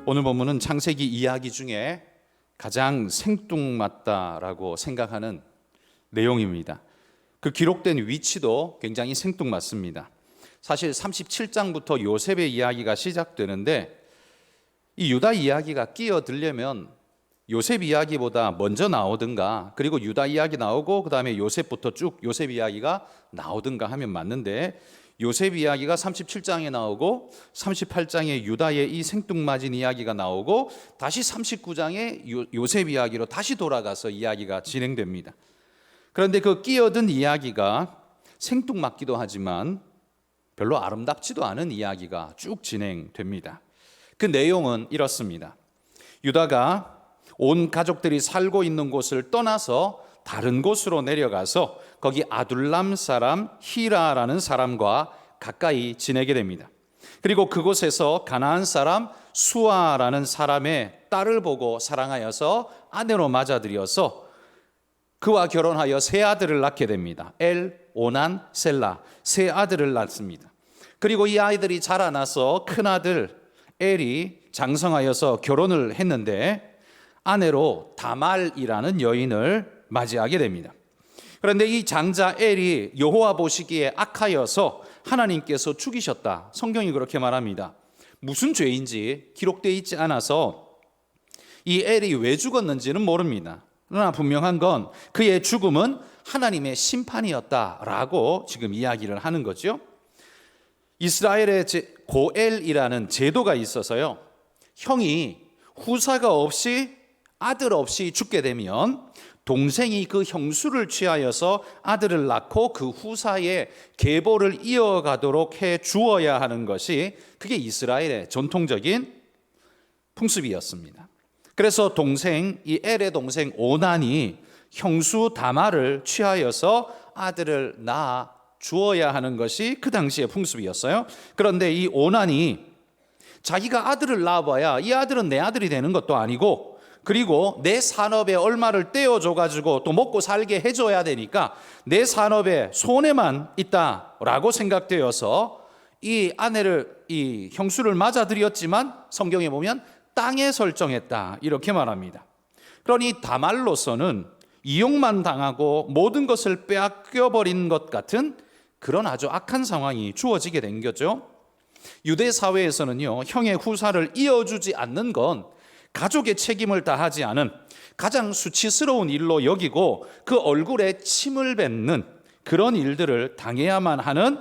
오늘 본문은 창세기 이야기 중에 가장 생뚱맞다라고 생각하는 내용입니다. 그 기록된 위치도 굉장히 생뚱맞습니다. 사실 37장부터 요셉의 이야기가 시작되는데 이 유다 이야기가 끼어들려면 요셉 이야기보다 먼저 나오든가, 그리고 유다 이야기 나오고 그 다음에 요셉부터 쭉 요셉 이야기가 나오든가 하면 맞는데, 요셉 이야기가 37장에 나오고 38장에 유다의 이 생뚱맞은 이야기가 나오고 다시 39장에 요셉 이야기로 다시 돌아가서 이야기가 진행됩니다. 그런데 그 끼어든 이야기가 생뚱맞기도 하지만 별로 아름답지도 않은 이야기가 쭉 진행됩니다. 그 내용은 이렇습니다. 유다가 온 가족들이 살고 있는 곳을 떠나서 다른 곳으로 내려가서 거기 아둘람 사람 히라라는 사람과 가까이 지내게 됩니다. 그리고 그곳에서 가나안 사람 수아라는 사람의 딸을 보고 사랑하여서 아내로 맞아들여서 그와 결혼하여 세 아들을 낳게 됩니다. 엘, 오난, 셀라, 세 아들을 낳습니다. 그리고 이 아이들이 자라나서 큰아들 엘이 장성하여서 결혼을 했는데 아내로 다말이라는 여인을 맞이하게 됩니다. 그런데 이 장자 엘이 여호와 보시기에 악하여서 하나님께서 죽이셨다. 성경이 그렇게 말합니다. 무슨 죄인지 기록되어 있지 않아서 이 엘이 왜 죽었는지는 모릅니다. 그러나 분명한 건 그의 죽음은 하나님의 심판이었다라고 지금 이야기를 하는 거죠. 이스라엘의 고엘이라는 제도가 있어서요, 형이 후사가 없이 아들 없이 죽게 되면 동생이 그 형수를 취하여서 아들을 낳고 그 후사의 계보를 이어가도록 해 주어야 하는 것이, 그게 이스라엘의 전통적인 풍습이었습니다. 그래서 이 엘의 동생 오난이 형수 다말을 취하여서 아들을 낳아 주어야 하는 것이 그 당시의 풍습이었어요. 그런데 이 오난이 자기가 아들을 낳아봐야 이 아들은 내 아들이 되는 것도 아니고, 그리고 내 산업에 얼마를 떼어줘가지고 또 먹고 살게 해줘야 되니까 내 산업에 손해만 있다라고 생각되어서 이 아내를, 이 형수를 맞아들였지만 성경에 보면 땅에 설정했다 이렇게 말합니다. 그러니 다말로서는 이용만 당하고 모든 것을 빼앗겨버린 것 같은 그런 아주 악한 상황이 주어지게 된 거죠. 유대 사회에서는요, 형의 후사를 이어주지 않는 건 가족의 책임을 다하지 않은 가장 수치스러운 일로 여기고 그 얼굴에 침을 뱉는 그런 일들을 당해야만 하는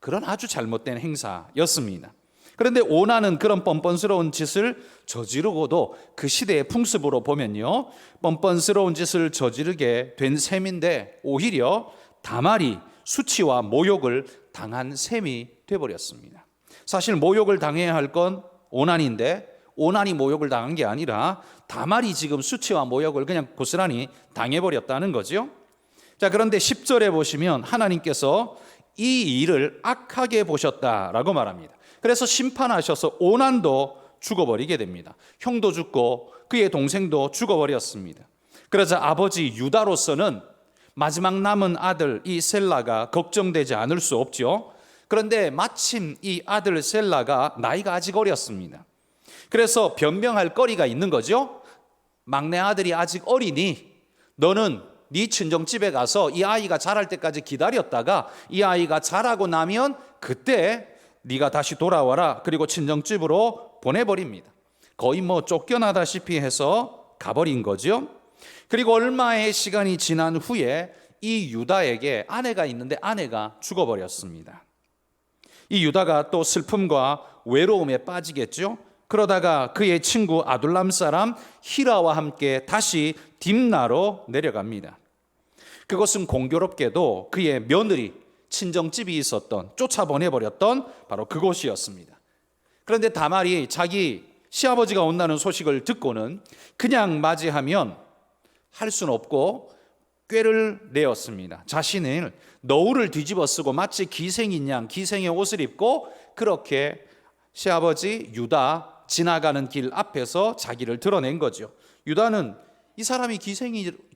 그런 아주 잘못된 행사였습니다. 그런데 오난은 그런 뻔뻔스러운 짓을 저지르고도 그 시대의 풍습으로 보면요, 뻔뻔스러운 짓을 저지르게 된 셈인데 오히려 다말이 수치와 모욕을 당한 셈이 되어버렸습니다. 사실 모욕을 당해야 할 건 오난인데 오난이 모욕을 당한 게 아니라 다말이 지금 수치와 모욕을 그냥 고스란히 당해버렸다는 거죠. 자, 그런데 10절에 보시면 하나님께서 이 일을 악하게 보셨다라고 말합니다. 그래서 심판하셔서 오난도 죽어버리게 됩니다. 형도 죽고 그의 동생도 죽어버렸습니다. 그러자 아버지 유다로서는 마지막 남은 아들 이 셀라가 걱정되지 않을 수 없죠. 그런데 마침 이 아들 셀라가 나이가 아직 어렸습니다. 그래서 변명할 거리가 있는 거죠. 막내 아들이 아직 어리니 너는 네 친정집에 가서 이 아이가 자랄 때까지 기다렸다가 이 아이가 자라고 나면 그때 네가 다시 돌아와라. 그리고 친정집으로 보내버립니다. 거의 쫓겨나다시피 해서 가버린 거죠. 그리고 얼마의 시간이 지난 후에 이 유다에게 아내가 있는데 아내가 죽어버렸습니다. 이 유다가 또 슬픔과 외로움에 빠지겠죠. 그러다가 그의 친구 아둘람 사람 히라와 함께 다시 딥나로 내려갑니다. 그것은 공교롭게도 그의 며느리 친정집이 있었던, 쫓아보내버렸던 바로 그곳이었습니다. 그런데 다말이 자기 시아버지가 온다는 소식을 듣고는 그냥 맞이하면 할 수는 없고 꾀를 내었습니다. 자신을 너울을 뒤집어 쓰고 마치 기생인 양 기생의 옷을 입고 그렇게 시아버지 유다 지나가는 길 앞에서 자기를 드러낸 거죠. 유다는 이 사람이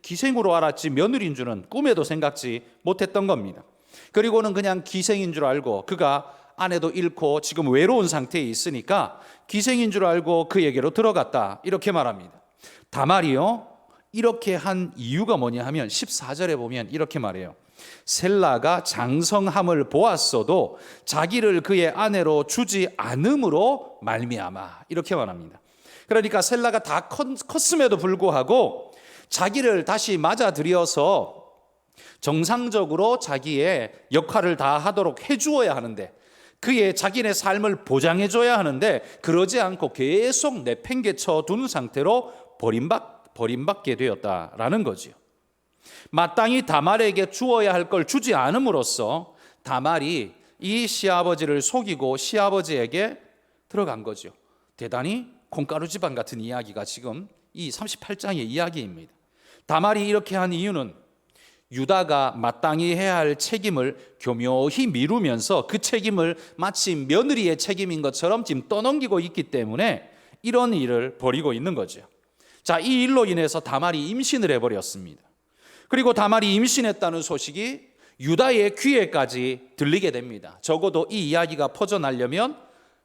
기생으로 알았지 며느리인 줄은 꿈에도 생각지 못했던 겁니다. 그리고는 그냥 기생인 줄 알고 그가 아내도 잃고 지금 외로운 상태에 있으니까 기생인 줄 알고 그에게로 들어갔다, 이렇게 말합니다. 다말이요, 이렇게 한 이유가 뭐냐 하면 14절에 보면 이렇게 말해요. 셀라가 장성함을 보았어도 자기를 그의 아내로 주지 않음으로 말미암아, 이렇게 말합니다. 그러니까 셀라가 다 컸음에도 불구하고 자기를 다시 맞아들여서 정상적으로 자기의 역할을 다 하도록 해주어야 하는데, 그의 자기네 삶을 보장해줘야 하는데 그러지 않고 계속 내팽개쳐 두는 상태로 버림받게 되었다라는 거지요. 마땅히 다말에게 주어야 할 걸 주지 않음으로써 다말이 이 시아버지를 속이고 시아버지에게 들어간 거죠. 대단히 콩가루 집안 같은 이야기가 지금 이 38장의 이야기입니다. 다말이 이렇게 한 이유는 유다가 마땅히 해야 할 책임을 교묘히 미루면서 그 책임을 마치 며느리의 책임인 것처럼 지금 떠넘기고 있기 때문에 이런 일을 벌이고 있는 거죠. 자, 이 일로 인해서 다말이 임신을 해버렸습니다. 그리고 다말이 임신했다는 소식이 유다의 귀에까지 들리게 됩니다. 적어도 이 이야기가 퍼져나려면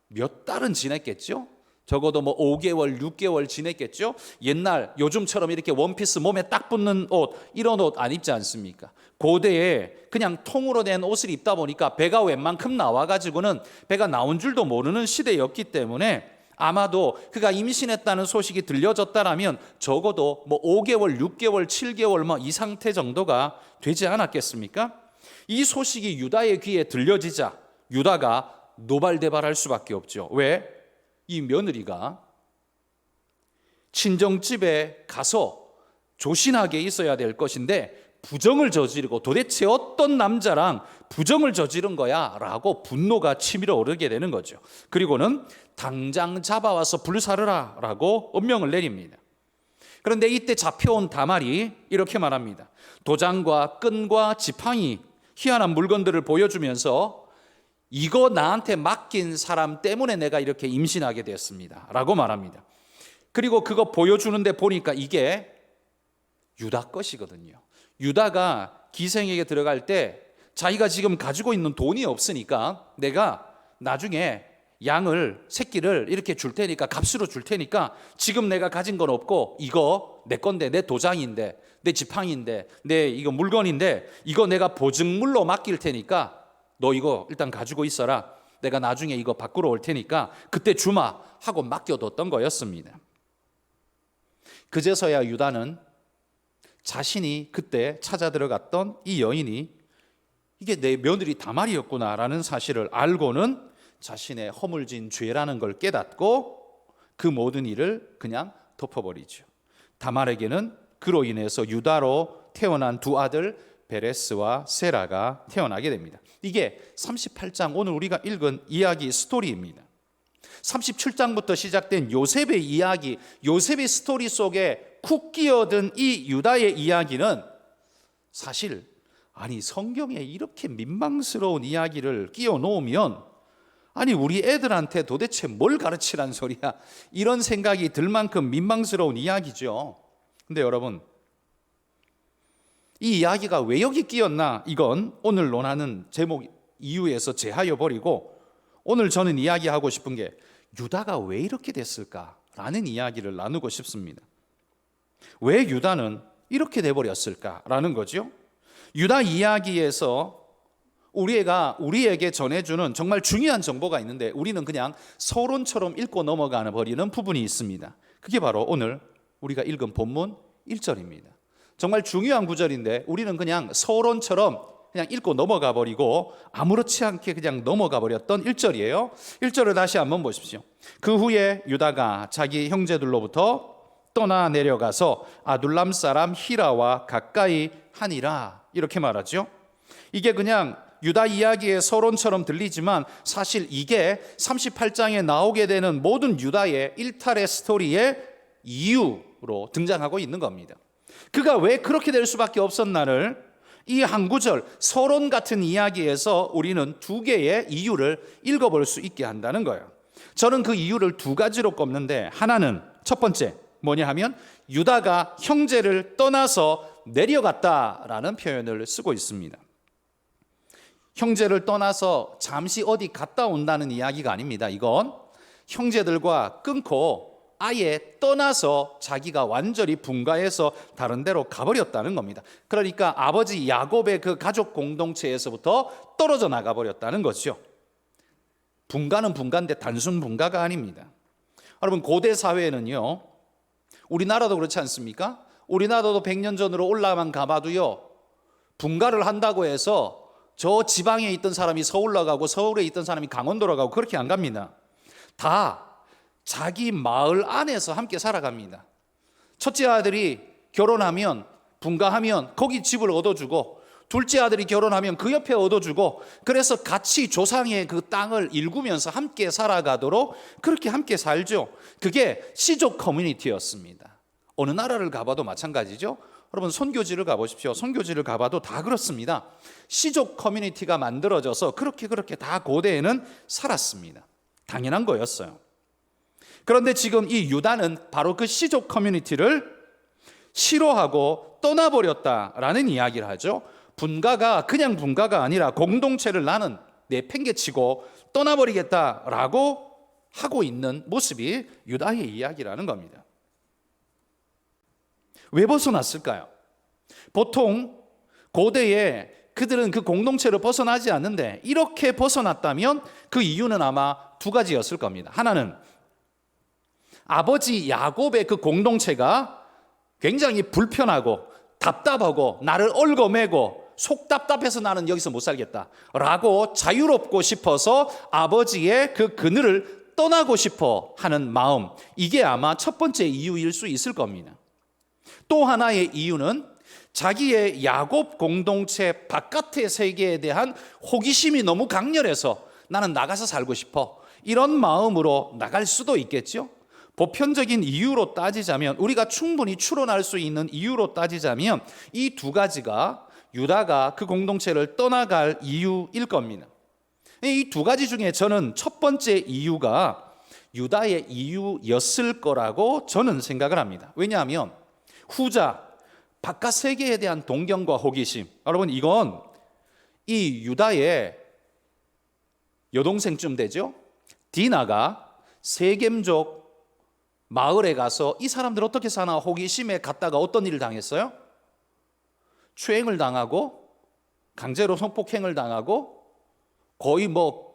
몇 달은 지냈겠죠? 적어도 5개월, 6개월 지냈겠죠? 옛날 요즘처럼 이렇게 원피스 몸에 딱 붙는 옷, 이런 옷 안 입지 않습니까? 고대에 그냥 통으로 된 옷을 입다 보니까 배가 웬만큼 나와가지고는 배가 나온 줄도 모르는 시대였기 때문에 아마도 그가 임신했다는 소식이 들려졌다라면 적어도 5개월, 6개월, 7개월 이 상태 정도가 되지 않았겠습니까? 이 소식이 유다의 귀에 들려지자 유다가 노발대발할 수밖에 없죠. 왜? 이 며느리가 친정집에 가서 조신하게 있어야 될 것인데 부정을 저지르고 도대체 어떤 남자랑 부정을 저지른 거야 라고 분노가 치밀어 오르게 되는 거죠. 그리고는 당장 잡아와서 불사르라 라고 엄명을 내립니다. 그런데 이때 잡혀온 다말이 이렇게 말합니다. 도장과 끈과 지팡이, 희한한 물건들을 보여주면서 이거 나한테 맡긴 사람 때문에 내가 이렇게 임신하게 되었습니다 라고 말합니다. 그리고 그거 보여주는데 보니까 이게 유다 것이거든요. 유다가 기생에게 들어갈 때 자기가 지금 가지고 있는 돈이 없으니까 내가 나중에 새끼를 이렇게 줄 테니까, 값으로 줄 테니까 지금 내가 가진 건 없고 이거 내 건데, 내 도장인데, 내 지팡이인데, 내 이거 물건인데 이거 내가 보증물로 맡길 테니까 너 이거 일단 가지고 있어라. 내가 나중에 이거 바꾸러 올 테니까 그때 주마 하고 맡겨뒀던 거였습니다. 그제서야 유다는 자신이 그때 찾아 들어갔던 이 여인이 이게 내 며느리 다말이었구나라는 사실을 알고는 자신의 허물진 죄라는 걸 깨닫고 그 모든 일을 그냥 덮어버리죠. 다말에게는 그로 인해서 유다로 태어난 두 아들 베레스와 세라가 태어나게 됩니다. 이게 38장 오늘 우리가 읽은 이야기 스토리입니다. 37장부터 시작된 요셉의 이야기, 요셉의 스토리 속에 쿡 끼어든 이 유다의 이야기는 사실 성경에 이렇게 민망스러운 이야기를 끼워 놓으면 우리 애들한테 도대체 뭘 가르치란 소리야, 이런 생각이 들 만큼 민망스러운 이야기죠. 근데 여러분, 이 이야기가 왜 여기 끼었나, 이건 오늘 논하는 제목 이유에서 제하여 버리고 오늘 저는 이야기하고 싶은 게 유다가 왜 이렇게 됐을까라는 이야기를 나누고 싶습니다. 왜 유다는 이렇게 돼버렸을까라는 거죠. 유다 이야기에서 우리에게 전해주는 정말 중요한 정보가 있는데 우리는 그냥 서론처럼 읽고 넘어가 버리는 부분이 있습니다. 그게 바로 오늘 우리가 읽은 본문 1절입니다. 정말 중요한 구절인데 우리는 그냥 서론처럼 그냥 읽고 넘어가 버리고 아무렇지 않게 그냥 넘어가 버렸던 1절이에요. 1절을 다시 한번 보십시오. 그 후에 유다가 자기 형제들로부터 떠나 내려가서 아둘람 사람 히라와 가까이 하니라, 이렇게 말하죠. 이게 그냥 유다 이야기의 서론처럼 들리지만 사실 이게 38장에 나오게 되는 모든 유다의 일탈의 스토리의 이유로 등장하고 있는 겁니다. 그가 왜 그렇게 될 수밖에 없었나를 이 한 구절 서론 같은 이야기에서 우리는 두 개의 이유를 읽어볼 수 있게 한다는 거예요. 저는 그 이유를 두 가지로 꼽는데, 하나는 첫 번째 뭐냐 하면 유다가 형제를 떠나서 내려갔다라는 표현을 쓰고 있습니다. 형제를 떠나서 잠시 어디 갔다 온다는 이야기가 아닙니다. 이건 형제들과 끊고 아예 떠나서 자기가 완전히 분가해서 다른 데로 가버렸다는 겁니다. 그러니까 아버지 야곱의 그 가족 공동체에서부터 떨어져 나가버렸다는 거죠. 분가는 분가인데 단순 분가가 아닙니다. 여러분, 고대 사회에는요, 우리나라도 그렇지 않습니까? 우리나라도 100년 전으로 올라만 가봐도요, 분가를 한다고 해서 저 지방에 있던 사람이 서울로 가고 서울에 있던 사람이 강원도로 가고 그렇게 안 갑니다. 다 자기 마을 안에서 함께 살아갑니다. 첫째 아들이 결혼하면 분가하면 거기 집을 얻어주고, 둘째 아들이 결혼하면 그 옆에 얻어주고, 그래서 같이 조상의 그 땅을 일구면서 함께 살아가도록 그렇게 함께 살죠. 그게 시족 커뮤니티였습니다. 어느 나라를 가봐도 마찬가지죠. 여러분, 선교지를 가보십시오. 선교지를 가봐도 다 그렇습니다. 시족 커뮤니티가 만들어져서 그렇게 다 고대에는 살았습니다. 당연한 거였어요. 그런데 지금 이 유다는 바로 그 시족 커뮤니티를 싫어하고 떠나버렸다라는 이야기를 하죠. 분가가 그냥 분가가 아니라 공동체를 나는 내팽개치고 떠나버리겠다라고 하고 있는 모습이 유다의 이야기라는 겁니다. 왜 벗어났을까요? 보통 고대에 그들은 그 공동체를 벗어나지 않는데, 이렇게 벗어났다면 그 이유는 아마 두 가지였을 겁니다. 하나는 아버지 야곱의 그 공동체가 굉장히 불편하고 답답하고 나를 얽어매고 속 답답해서 나는 여기서 못 살겠다라고 자유롭고 싶어서 아버지의 그 그늘을 떠나고 싶어 하는 마음, 이게 아마 첫 번째 이유일 수 있을 겁니다. 또 하나의 이유는 자기의 야곱 공동체 바깥의 세계에 대한 호기심이 너무 강렬해서 나는 나가서 살고 싶어, 이런 마음으로 나갈 수도 있겠죠. 보편적인 이유로 따지자면, 우리가 충분히 추론할 수 있는 이유로 따지자면 이 두 가지가 유다가 그 공동체를 떠나갈 이유일 겁니다. 이 두 가지 중에 저는 첫 번째 이유가 유다의 이유였을 거라고 저는 생각을 합니다. 왜냐하면 후자, 바깥 세계에 대한 동경과 호기심, 여러분, 이건 이 유다의 여동생쯤 되죠. 디나가 세겜족 마을에 가서 이 사람들 어떻게 사나 호기심에 갔다가 어떤 일을 당했어요? 추행을 당하고 강제로 성폭행을 당하고 거의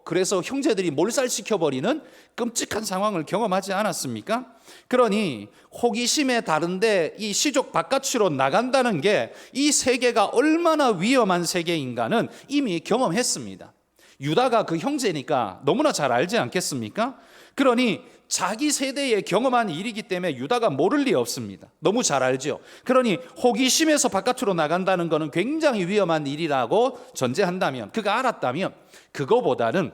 그래서 형제들이 몰살시켜버리는 끔찍한 상황을 경험하지 않았습니까? 그러니 호기심에 다른데 이 시족 바깥으로 나간다는 게 이 세계가 얼마나 위험한 세계인가는 이미 경험했습니다. 유다가 그 형제니까 너무나 잘 알지 않겠습니까? 그러니 자기 세대에 경험한 일이기 때문에 유다가 모를 리 없습니다. 너무 잘 알죠. 그러니 호기심에서 바깥으로 나간다는 것은 굉장히 위험한 일이라고 전제한다면, 그가 알았다면, 그거보다는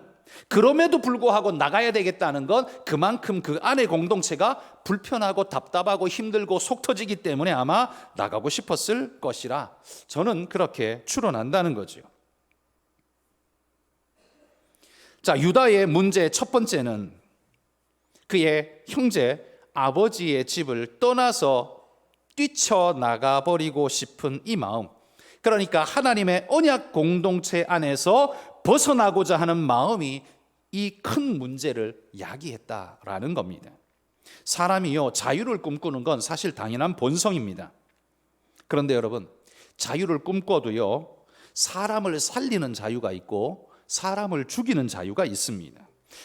그럼에도 불구하고 나가야 되겠다는 건 그만큼 그 안의 공동체가 불편하고 답답하고 힘들고 속 터지기 때문에 아마 나가고 싶었을 것이라 저는 그렇게 추론한다는 거죠. 자, 유다의 문제 첫 번째는 그의 형제 아버지의 집을 떠나서 뛰쳐나가 버리고 싶은 이 마음, 그러니까 하나님의 언약 공동체 안에서 벗어나고자 하는 마음이 이 큰 문제를 야기했다라는 겁니다. 사람이요, 자유를 꿈꾸는 건 사실 당연한 본성입니다. 그런데 여러분, 자유를 꿈꿔도요, 사람을 살리는 자유가 있고 사람을 죽이는 자유가 있습니다.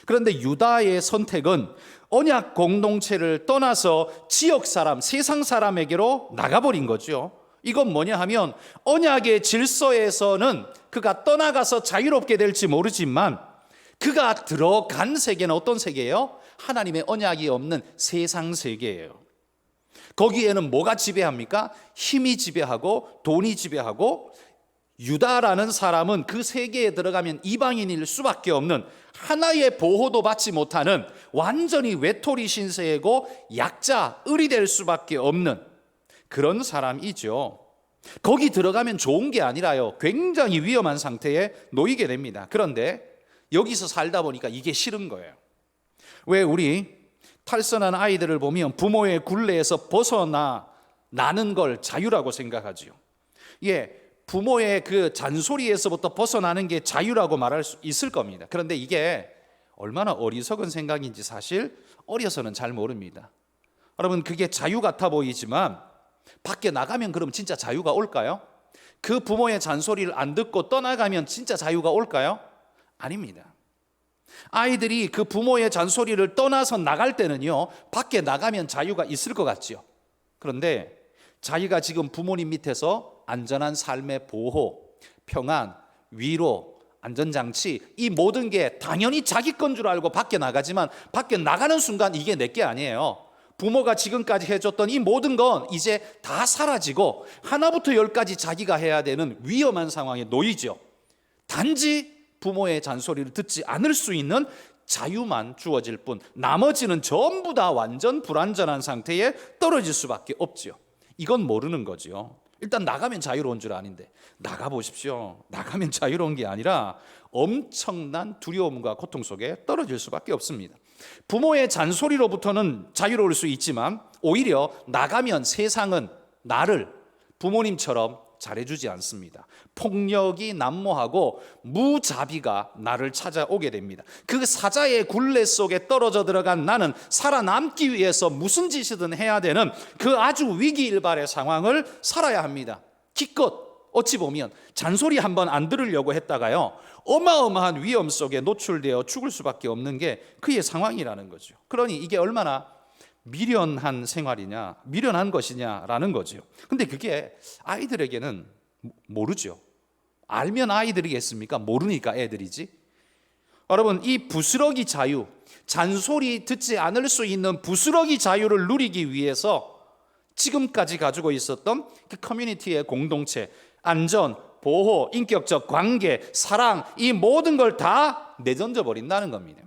그런데 유다의 선택은 언약 공동체를 떠나서 지역 사람, 세상 사람에게로 나가버린 거죠. 이건 뭐냐 하면 언약의 질서에서는 그가 떠나가서 자유롭게 될지 모르지만 그가 들어간 세계는 어떤 세계예요? 하나님의 언약이 없는 세상 세계예요. 거기에는 뭐가 지배합니까? 힘이 지배하고 돈이 지배하고, 유다라는 사람은 그 세계에 들어가면 이방인일 수밖에 없는, 하나의 보호도 받지 못하는 완전히 외톨이 신세이고 약자, 을이 될 수밖에 없는 그런 사람이죠. 거기 들어가면 좋은 게 아니라요, 굉장히 위험한 상태에 놓이게 됩니다. 그런데 여기서 살다 보니까 이게 싫은 거예요. 왜 우리 탈선한 아이들을 보면 부모의 굴레에서 벗어나는 걸 자유라고 생각하지요. 부모의 그 잔소리에서부터 벗어나는 게 자유라고 말할 수 있을 겁니다. 그런데 이게 얼마나 어리석은 생각인지 사실 어려서는 잘 모릅니다. 여러분, 그게 자유 같아 보이지만 밖에 나가면 그럼 진짜 자유가 올까요? 그 부모의 잔소리를 안 듣고 떠나가면 진짜 자유가 올까요? 아닙니다. 아이들이 그 부모의 잔소리를 떠나서 나갈 때는요, 밖에 나가면 자유가 있을 것 같죠. 그런데 자기가 지금 부모님 밑에서 안전한 삶의 보호, 평안, 위로, 안전장치, 이 모든 게 당연히 자기 건 줄 알고 밖에 나가지만 밖에 나가는 순간 이게 내 게 아니에요. 부모가 지금까지 해줬던 이 모든 건 이제 다 사라지고 하나부터 열까지 자기가 해야 되는 위험한 상황에 놓이죠. 단지 부모의 잔소리를 듣지 않을 수 있는 자유만 주어질 뿐 나머지는 전부 다 완전 불완전한 상태에 떨어질 수밖에 없지요. 이건 모르는 거지요. 일단 나가면 자유로운 줄 아는데 나가보십시오. 나가면 자유로운 게 아니라 엄청난 두려움과 고통 속에 떨어질 수밖에 없습니다. 부모의 잔소리로부터는 자유로울 수 있지만 오히려 나가면 세상은 나를 부모님처럼 잘해주지 않습니다. 폭력이 난무하고 무자비가 나를 찾아오게 됩니다. 그 사자의 굴레 속에 떨어져 들어간 나는 살아남기 위해서 무슨 짓이든 해야 되는 그 아주 위기일발의 상황을 살아야 합니다. 기껏 어찌 보면 잔소리 한번 안 들으려고 했다가요, 어마어마한 위험 속에 노출되어 죽을 수밖에 없는 게 그의 상황이라는 거죠. 그러니 이게 얼마나 미련한 생활이냐, 미련한 것이냐라는 거죠. 근데 그게 아이들에게는 모르죠. 알면 아이들이겠습니까? 모르니까 애들이지. 여러분, 이 부스러기 자유, 잔소리 듣지 않을 수 있는 부스러기 자유를 누리기 위해서 지금까지 가지고 있었던 그 커뮤니티의 공동체, 안전, 보호, 인격적 관계, 사랑, 이 모든 걸 다 내던져 버린다는 겁니다.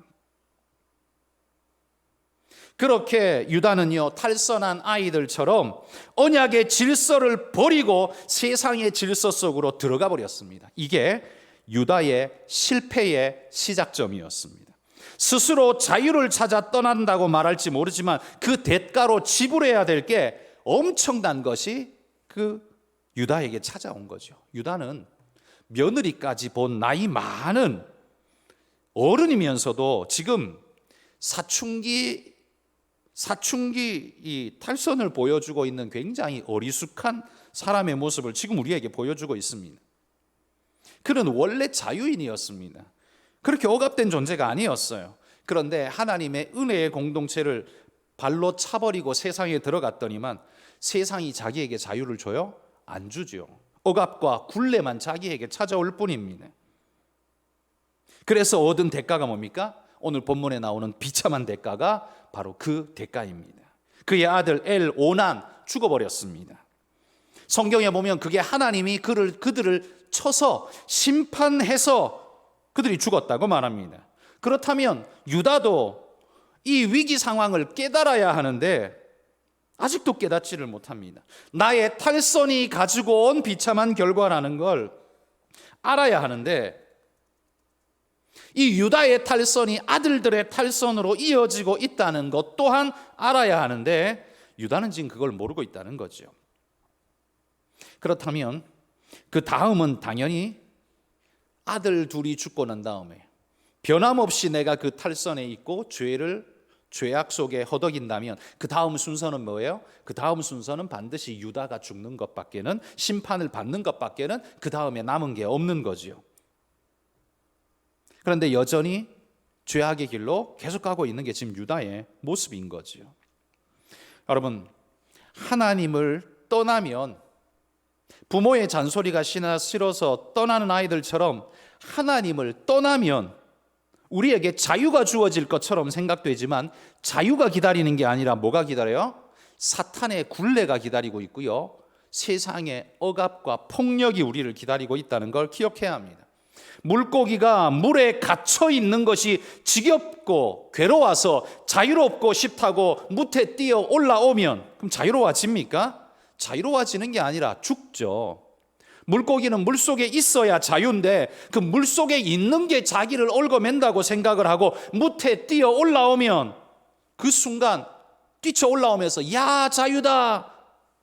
그렇게 유다는요, 탈선한 아이들처럼 언약의 질서를 버리고 세상의 질서 속으로 들어가 버렸습니다. 이게 유다의 실패의 시작점이었습니다. 스스로 자유를 찾아 떠난다고 말할지 모르지만 그 대가로 지불해야 될 게 엄청난 것이 그 유다에게 찾아온 거죠. 유다는 며느리까지 본 나이 많은 어른이면서도 지금 사춘기 이 탈선을 보여주고 있는 굉장히 어리숙한 사람의 모습을 지금 우리에게 보여주고 있습니다. 그는 원래 자유인이었습니다. 그렇게 억압된 존재가 아니었어요. 그런데 하나님의 은혜의 공동체를 발로 차버리고 세상에 들어갔더니만 세상이 자기에게 자유를 줘요? 안 주죠. 억압과 굴레만 자기에게 찾아올 뿐입니다. 그래서 얻은 대가가 뭡니까? 오늘 본문에 나오는 비참한 대가가 바로 그 대가입니다. 그의 아들 엘오난 죽어버렸습니다. 성경에 보면 그게 하나님이 그들을 쳐서 심판해서 그들이 죽었다고 말합니다. 그렇다면 유다도 이 위기 상황을 깨달아야 하는데 아직도 깨닫지를 못합니다. 나의 탈선이 가지고 온 비참한 결과라는 걸 알아야 하는데 이 유다의 탈선이 아들들의 탈선으로 이어지고 있다는 것 또한 알아야 하는데 유다는 지금 그걸 모르고 있다는 거죠. 그렇다면 그 다음은 당연히 아들 둘이 죽고 난 다음에 변함없이 내가 그 탈선에 있고 죄악 속에 허덕인다면 그 다음 순서는 뭐예요? 그 다음 순서는 반드시 유다가 죽는 것밖에는, 심판을 받는 것밖에는 그 다음에 남은 게 없는 거지요. 그런데 여전히 죄악의 길로 계속 가고 있는 게 지금 유다의 모습인 거지요. 여러분, 하나님을 떠나면 부모의 잔소리가 싫어서 떠나는 아이들처럼 하나님을 떠나면 우리에게 자유가 주어질 것처럼 생각되지만 자유가 기다리는 게 아니라 뭐가 기다려요? 사탄의 굴레가 기다리고 있고요, 세상의 억압과 폭력이 우리를 기다리고 있다는 걸 기억해야 합니다. 물고기가 물에 갇혀 있는 것이 지겹고 괴로워서 자유롭고 싶다고 무태 뛰어 올라오면 그럼 자유로워집니까? 자유로워지는 게 아니라 죽죠. 물고기는 물속에 있어야 자유인데 그 물속에 있는 게 자기를 얽어맨다고 생각을 하고 무태 뛰어 올라오면 그 순간 뛰쳐 올라오면서 야 자유다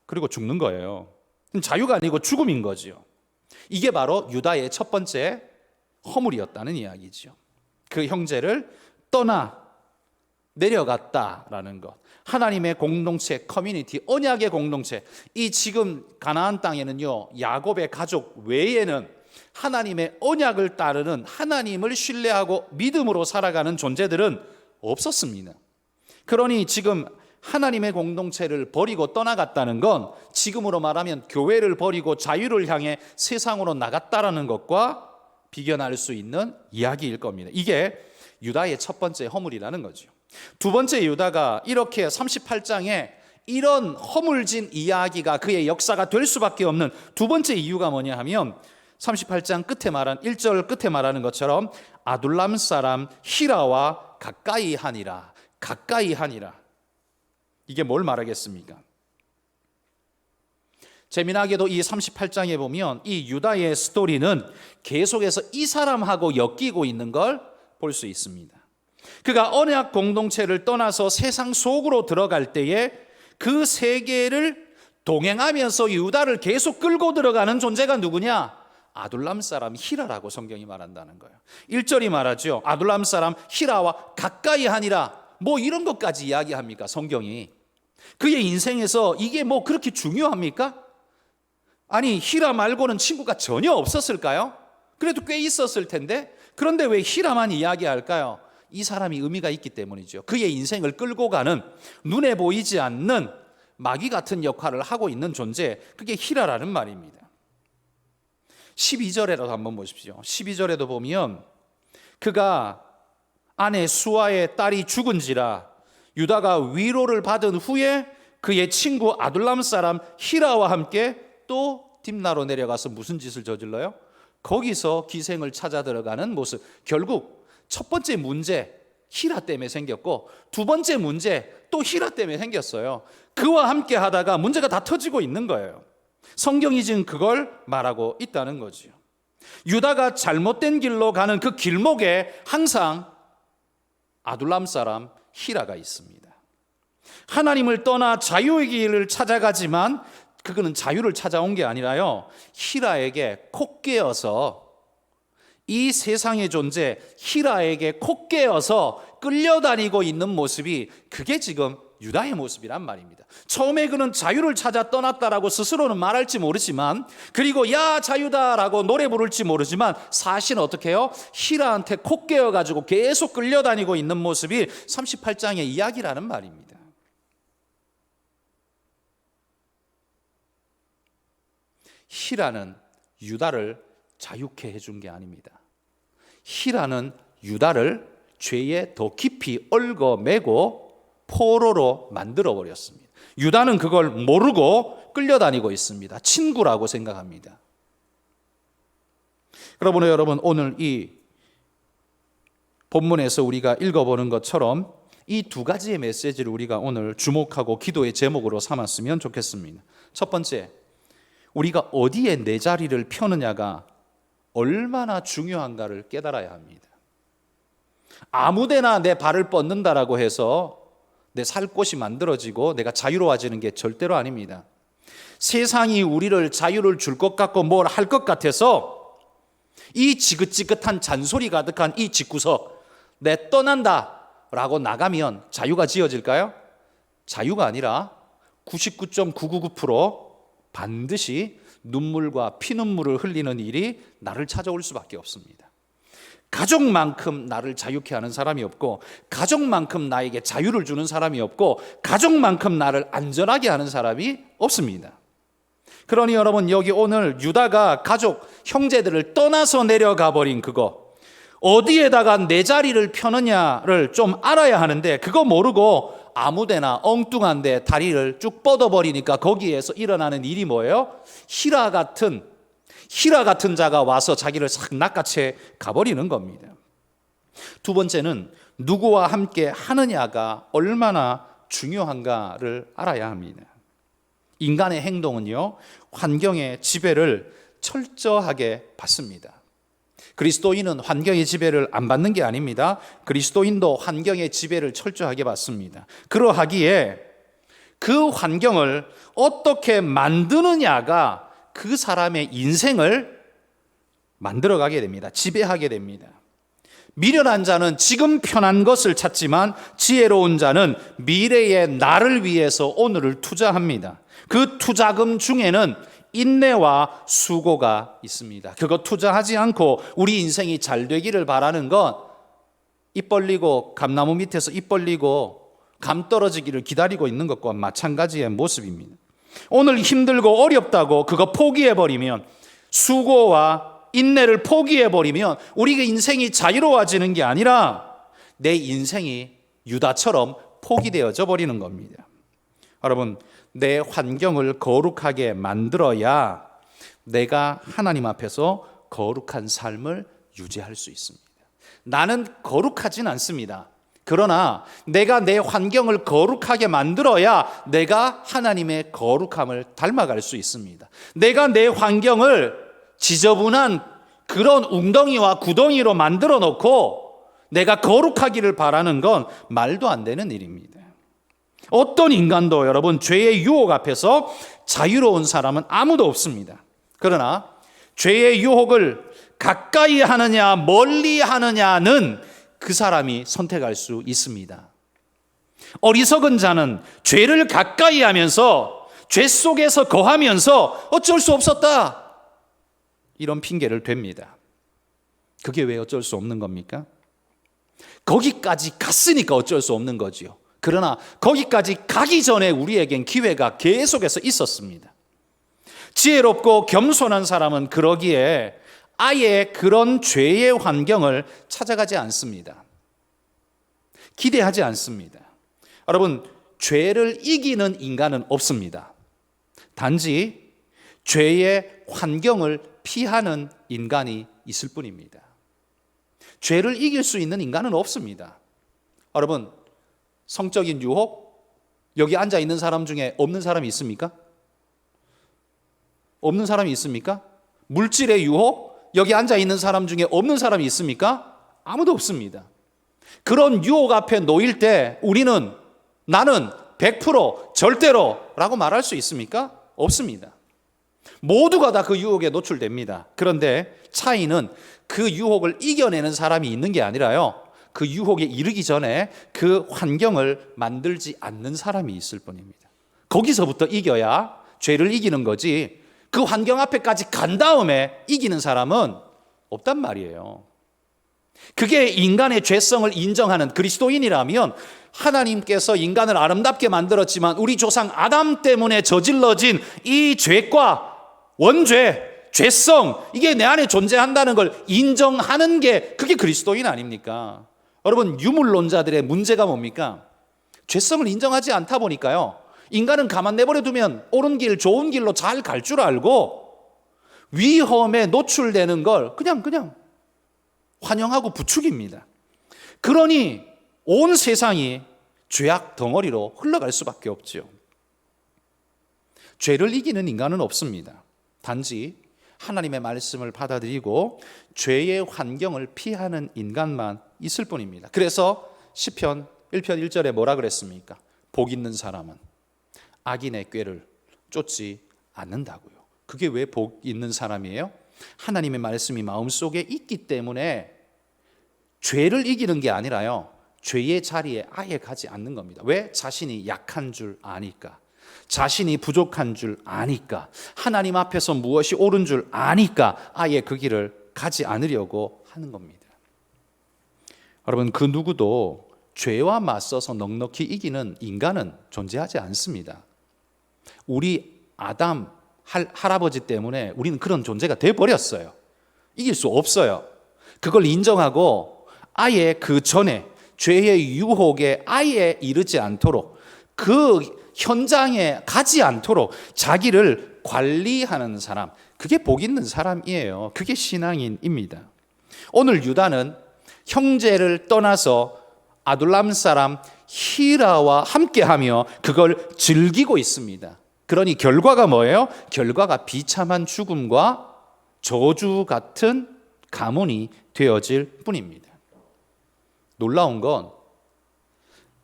그리고 죽는 거예요. 자유가 아니고 죽음인 거지요. 이게 바로 유다의 첫 번째 허물이었다는 이야기죠. 그 형제를 떠나 내려갔다라는 것. 하나님의 공동체, 커뮤니티, 언약의 공동체. 이 지금 가나안 땅에는요, 야곱의 가족 외에는 하나님의 언약을 따르는, 하나님을 신뢰하고 믿음으로 살아가는 존재들은 없었습니다. 그러니 지금 하나님의 공동체를 버리고 떠나갔다는 건 지금으로 말하면 교회를 버리고 자유를 향해 세상으로 나갔다라는 것과 비견할 수 있는 이야기일 겁니다. 이게 유다의 첫 번째 허물이라는 거죠. 두 번째, 유다가 이렇게 38장에 이런 허물진 이야기가 그의 역사가 될 수밖에 없는 두 번째 이유가 뭐냐 하면 38장 끝에 말한 1절 끝에 말하는 것처럼 아둘람 사람 히라와 가까이 하니라. 가까이 하니라. 이게 뭘 말하겠습니까? 재미나게도 이 38장에 보면 이 유다의 스토리는 계속해서 이 사람하고 엮이고 있는 걸 볼 수 있습니다. 그가 언약 공동체를 떠나서 세상 속으로 들어갈 때에 그 세계를 동행하면서 유다를 계속 끌고 들어가는 존재가 누구냐? 아둘람 사람 히라라고 성경이 말한다는 거예요. 1절이 말하죠. 아둘람 사람 히라와 가까이 하니라. 뭐 이런 것까지 이야기합니까? 성경이. 그의 인생에서 이게 뭐 그렇게 중요합니까? 아니, 히라 말고는 친구가 전혀 없었을까요? 그래도 꽤 있었을 텐데, 그런데 왜 히라만 이야기할까요? 이 사람이 의미가 있기 때문이죠. 그의 인생을 끌고 가는, 눈에 보이지 않는 마귀 같은 역할을 하고 있는 존재, 그게 히라라는 말입니다. 12절에도 한번 보십시오. 12절에도 보면 그가 아내 수아의 딸이 죽은지라 유다가 위로를 받은 후에 그의 친구 아둘람 사람 히라와 함께 또 딥나로 내려가서 무슨 짓을 저질러요? 거기서 기생을 찾아 들어가는 모습. 결국 첫 번째 문제 히라 때문에 생겼고, 두 번째 문제 또 히라 때문에 생겼어요. 그와 함께 하다가 문제가 다 터지고 있는 거예요. 성경이 지금 그걸 말하고 있다는 거죠. 유다가 잘못된 길로 가는 그 길목에 항상 아둘람 사람 히라가 있습니다. 하나님을 떠나 자유의 길을 찾아가지만 그거는 자유를 찾아온 게 아니라요, 히라에게 콕 깨어서, 이 세상의 존재 히라에게 콕 깨어서 끌려다니고 있는 모습이, 그게 지금 유다의 모습이란 말입니다. 처음에 그는 자유를 찾아 떠났다라고 스스로는 말할지 모르지만, 그리고 야 자유다라고 노래 부를지 모르지만, 사실은 어떻게 해요? 히라한테 콕 깨어가지고 계속 끌려다니고 있는 모습이 38장의 이야기라는 말입니다. 히라는 유다를 자유케 해준 게 아닙니다. 히라는 유다를 죄에 더 깊이 얽어매고 포로로 만들어버렸습니다. 유다는 그걸 모르고 끌려다니고 있습니다. 친구라고 생각합니다. 그러므로 여러분, 오늘 이 본문에서 우리가 읽어보는 것처럼 이 두 가지의 메시지를 우리가 오늘 주목하고 기도의 제목으로 삼았으면 좋겠습니다. 첫 번째, 우리가 어디에 내 자리를 펴느냐가 얼마나 중요한가를 깨달아야 합니다. 아무데나 내 발을 뻗는다라고 해서 내 살 곳이 만들어지고 내가 자유로워지는 게 절대로 아닙니다. 세상이 우리를 자유를 줄 것 같고 뭘 할 것 같아서 이 지긋지긋한 잔소리 가득한 이 집구석, 내 떠난다 라고 나가면 자유가 지어질까요? 자유가 아니라 99.999% 반드시 눈물과 피눈물을 흘리는 일이 나를 찾아올 수밖에 없습니다. 가족만큼 나를 자유케 하는 사람이 없고, 가족만큼 나에게 자유를 주는 사람이 없고, 가족만큼 나를 안전하게 하는 사람이 없습니다. 그러니 여러분, 여기 오늘 유다가 가족, 형제들을 떠나서 내려가 버린 그거, 어디에다가 내 자리를 펴느냐를 좀 알아야 하는데, 그거 모르고 아무데나 엉뚱한 데 다리를 쭉 뻗어버리니까 거기에서 일어나는 일이 뭐예요? 히라 같은 자가 와서 자기를 싹 낚아채 가버리는 겁니다. 두 번째는 누구와 함께 하느냐가 얼마나 중요한가를 알아야 합니다. 인간의 행동은요, 환경의 지배를 철저하게 받습니다. 그리스도인은 환경의 지배를 안 받는 게 아닙니다. 그리스도인도 환경의 지배를 철저하게 받습니다. 그러하기에 그 환경을 어떻게 만드느냐가 그 사람의 인생을 만들어가게 됩니다. 지배하게 됩니다. 미련한 자는 지금 편한 것을 찾지만 지혜로운 자는 미래의 나를 위해서 오늘을 투자합니다. 그 투자금 중에는 인내와 수고가 있습니다. 그거 투자하지 않고 우리 인생이 잘 되기를 바라는 건 입 벌리고 감나무 밑에서 입 벌리고 감 떨어지기를 기다리고 있는 것과 마찬가지의 모습입니다. 오늘 힘들고 어렵다고 그거 포기해버리면, 수고와 인내를 포기해버리면 우리 인생이 자유로워지는 게 아니라 내 인생이 유다처럼 포기되어져 버리는 겁니다. 여러분, 내 환경을 거룩하게 만들어야 내가 하나님 앞에서 거룩한 삶을 유지할 수 있습니다. 나는 거룩하진 않습니다. 그러나 내가 내 환경을 거룩하게 만들어야 내가 하나님의 거룩함을 닮아갈 수 있습니다. 내가 내 환경을 지저분한 그런 웅덩이와 구덩이로 만들어 놓고 내가 거룩하기를 바라는 건 말도 안 되는 일입니다. 어떤 인간도 여러분 죄의 유혹 앞에서 자유로운 사람은 아무도 없습니다. 그러나 죄의 유혹을 가까이 하느냐 멀리 하느냐는 그 사람이 선택할 수 있습니다. 어리석은 자는 죄를 가까이 하면서 죄 속에서 거하면서 어쩔 수 없었다, 이런 핑계를 댑니다. 그게 왜 어쩔 수 없는 겁니까? 거기까지 갔으니까 어쩔 수 없는 거지요. 그러나 거기까지 가기 전에 우리에겐 기회가 계속해서 있었습니다. 지혜롭고 겸손한 사람은 그러기에 아예 그런 죄의 환경을 찾아가지 않습니다. 기대하지 않습니다. 여러분, 죄를 이기는 인간은 없습니다. 단지 죄의 환경을 피하는 인간이 있을 뿐입니다. 죄를 이길 수 있는 인간은 없습니다. 여러분, 성적인 유혹, 여기 앉아 있는 사람 중에 없는 사람이 있습니까? 없는 사람이 있습니까? 물질의 유혹, 여기 앉아 있는 사람 중에 없는 사람이 있습니까? 아무도 없습니다. 그런 유혹 앞에 놓일 때 나는 100% 절대로라고 말할 수 있습니까? 없습니다. 모두가 다 그 유혹에 노출됩니다. 그런데 차이는 그 유혹을 이겨내는 사람이 있는 게 아니라요, 그 유혹에 이르기 전에 그 환경을 만들지 않는 사람이 있을 뿐입니다. 거기서부터 이겨야 죄를 이기는 거지, 그 환경 앞에까지 간 다음에 이기는 사람은 없단 말이에요. 그게 인간의 죄성을 인정하는 그리스도인이라면, 하나님께서 인간을 아름답게 만들었지만 우리 조상 아담 때문에 저질러진 이 죄과 원죄, 죄성, 이게 내 안에 존재한다는 걸 인정하는 게 그게 그리스도인 아닙니까? 여러분, 유물론자들의 문제가 뭡니까? 죄성을 인정하지 않다 보니까요, 인간은 가만 내버려 두면 옳은 길, 좋은 길로 잘 갈 줄 알고 위험에 노출되는 걸 그냥 환영하고 부추깁니다. 그러니 온 세상이 죄악 덩어리로 흘러갈 수밖에 없죠. 죄를 이기는 인간은 없습니다. 단지 하나님의 말씀을 받아들이고 죄의 환경을 피하는 인간만 있을 뿐입니다. 그래서 시편 1편 1절에 뭐라 그랬습니까? 복 있는 사람은 악인의 꾀를 쫓지 않는다고요. 그게 왜 복 있는 사람이에요? 하나님의 말씀이 마음속에 있기 때문에 죄를 이기는 게 아니라요, 죄의 자리에 아예 가지 않는 겁니다. 왜? 자신이 약한 줄 아니까, 자신이 부족한 줄 아니까, 하나님 앞에서 무엇이 옳은 줄 아니까 아예 그 길을 가지 않으려고 하는 겁니다. 여러분, 그 누구도 죄와 맞서서 넉넉히 이기는 인간은 존재하지 않습니다. 우리 아담 할아버지 때문에 우리는 그런 존재가 되어버렸어요. 이길 수 없어요. 그걸 인정하고 아예 그 전에 죄의 유혹에 아예 이르지 않도록, 그 현장에 가지 않도록 자기를 관리하는 사람, 그게 복 있는 사람이에요. 그게 신앙인입니다. 오늘 유다는 형제를 떠나서 아둘람 사람 히라와 함께하며 그걸 즐기고 있습니다. 그러니 결과가 뭐예요? 결과가 비참한 죽음과 저주 같은 가문이 되어질 뿐입니다. 놀라운 건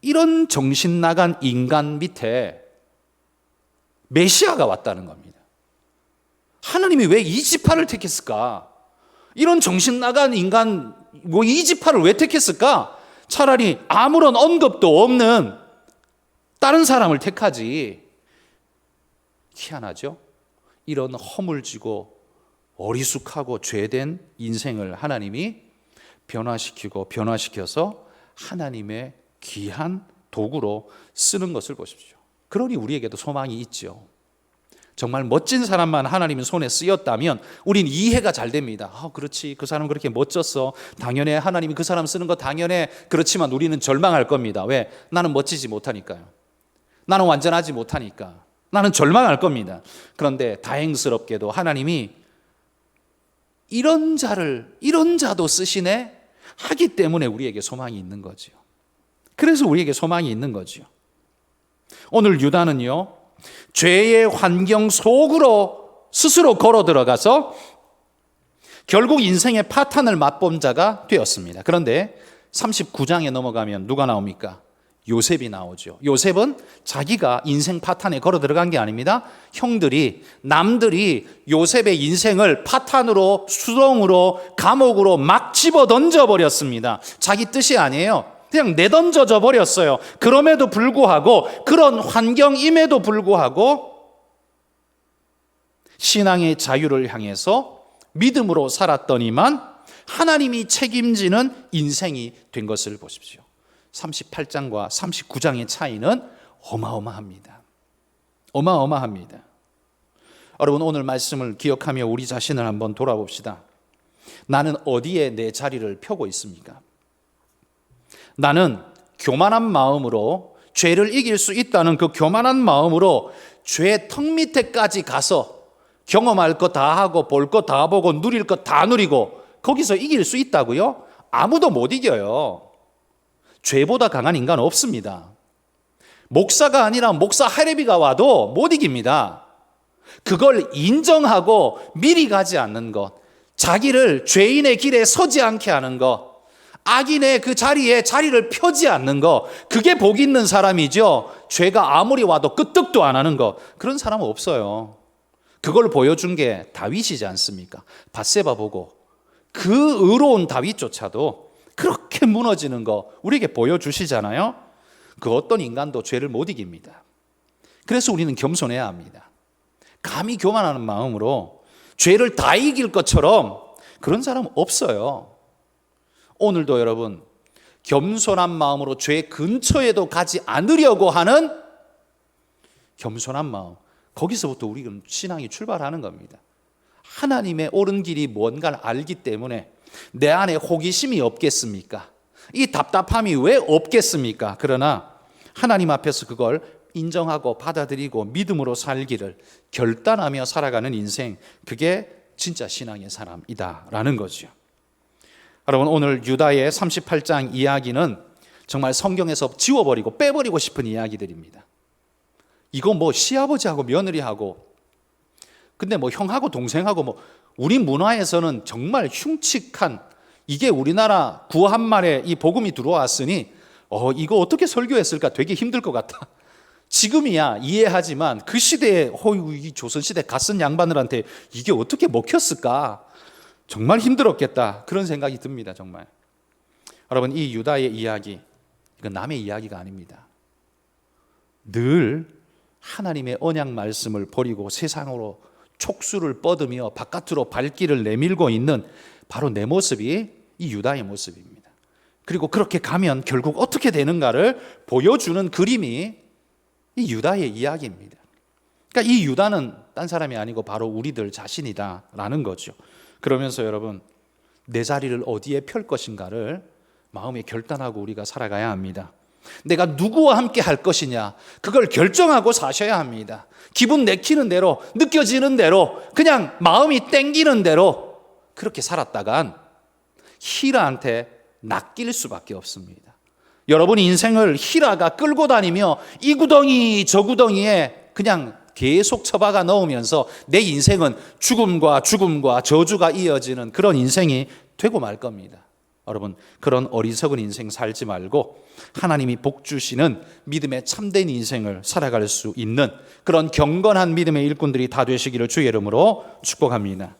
이런 정신 나간 인간 밑에 메시아가 왔다는 겁니다. 하나님이 왜 이 지파를 택했을까? 이런 정신 나간 인간, 뭐 이지파를 왜 택했을까? 차라리 아무런 언급도 없는 다른 사람을 택하지. 희한하죠? 이런 허물지고 어리숙하고 죄된 인생을 하나님이 변화시켜서 하나님의 귀한 도구로 쓰는 것을 보십시오. 그러니 우리에게도 소망이 있죠. 정말 멋진 사람만 하나님의 손에 쓰였다면 우린 이해가 잘 됩니다. 그렇지, 그 사람 그렇게 멋졌어. 당연해, 하나님이 그 사람 쓰는 거 당연해. 그렇지만 우리는 절망할 겁니다. 왜? 나는 멋지지 못하니까요. 나는 완전하지 못하니까. 나는 절망할 겁니다. 그런데 다행스럽게도 하나님이 이런 자도 쓰시네 하기 때문에 우리에게 소망이 있는 거죠. 그래서 우리에게 소망이 있는 거죠. 오늘 유다는요, 죄의 환경 속으로 스스로 걸어 들어가서 결국 인생의 파탄을 맛본 자가 되었습니다. 그런데 39장에 넘어가면 누가 나옵니까? 요셉이 나오죠. 요셉은 자기가 인생 파탄에 걸어 들어간 게 아닙니다. 남들이 요셉의 인생을 파탄으로, 수렁으로, 감옥으로 막 집어 던져버렸습니다. 자기 뜻이 아니에요. 그냥 내던져져 버렸어요. 그럼에도 불구하고, 그런 환경임에도 불구하고 신앙의 자유를 향해서 믿음으로 살았더니만 하나님이 책임지는 인생이 된 것을 보십시오. 38장과 39장의 차이는 어마어마합니다. 어마어마합니다. 여러분, 오늘 말씀을 기억하며 우리 자신을 한번 돌아봅시다. 나는 어디에 내 자리를 펴고 있습니까? 나는 교만한 마음으로 죄를 이길 수 있다는 그 교만한 마음으로 죄 턱 밑에까지 가서 경험할 것 다 하고 볼 것 다 보고 누릴 것 다 누리고 거기서 이길 수 있다고요? 아무도 못 이겨요. 죄보다 강한 인간은 없습니다. 목사가 아니라 목사 할애비가 와도 못 이깁니다. 그걸 인정하고 미리 가지 않는 것, 자기를 죄인의 길에 서지 않게 하는 것, 악인의 그 자리에 자리를 펴지 않는 것, 그게 복 있는 사람이죠. 죄가 아무리 와도 끄떡도 안 하는 것, 그런 사람은 없어요. 그걸 보여준 게 다윗이지 않습니까? 밧세바 보고 그 의로운 다윗조차도 그렇게 무너지는 거 우리에게 보여주시잖아요. 그 어떤 인간도 죄를 못 이깁니다. 그래서 우리는 겸손해야 합니다. 감히 교만하는 마음으로 죄를 다 이길 것처럼 그런 사람은 없어요. 오늘도 여러분, 겸손한 마음으로 죄 근처에도 가지 않으려고 하는 겸손한 마음, 거기서부터 우리 신앙이 출발하는 겁니다. 하나님의 옳은 길이 뭔가를 알기 때문에 내 안에 호기심이 없겠습니까? 이 답답함이 왜 없겠습니까? 그러나 하나님 앞에서 그걸 인정하고 받아들이고 믿음으로 살기를 결단하며 살아가는 인생, 그게 진짜 신앙의 사람이다라는 거죠. 여러분, 오늘 유다의 38장 이야기는 정말 성경에서 지워버리고 빼버리고 싶은 이야기들입니다. 이거 뭐 시아버지하고 며느리하고, 근데 뭐 형하고 동생하고, 뭐 우리 문화에서는 정말 흉측한, 이게 우리나라 구한말에 이 복음이 들어왔으니 이거 어떻게 설교했을까 되게 힘들 것 같다. 지금이야 이해하지만 그 시대에 이 조선시대 갓쓴 양반들한테 이게 어떻게 먹혔을까, 정말 힘들었겠다, 그런 생각이 듭니다. 정말 여러분, 이 유다의 이야기, 이건 남의 이야기가 아닙니다. 늘 하나님의 언약 말씀을 버리고 세상으로 촉수를 뻗으며 바깥으로 발길을 내밀고 있는 바로 내 모습이 이 유다의 모습입니다. 그리고 그렇게 가면 결국 어떻게 되는가를 보여주는 그림이 이 유다의 이야기입니다. 그러니까 이 유다는 딴 사람이 아니고 바로 우리들 자신이다라는 거죠. 그러면서 여러분, 내 자리를 어디에 펼 것인가를 마음에 결단하고 우리가 살아가야 합니다. 내가 누구와 함께 할 것이냐, 그걸 결정하고 사셔야 합니다. 기분 내키는 대로, 느껴지는 대로, 그냥 마음이 땡기는 대로 그렇게 살았다간 히라한테 낚일 수밖에 없습니다. 여러분 인생을 히라가 끌고 다니며 이 구덩이 저 구덩이에 그냥 계속 처박아 넣으면서 내 인생은 죽음과 저주가 이어지는 그런 인생이 되고 말 겁니다. 여러분, 그런 어리석은 인생 살지 말고 하나님이 복 주시는 믿음의 참된 인생을 살아갈 수 있는 그런 경건한 믿음의 일꾼들이 다 되시기를 주의 이름으로 축복합니다.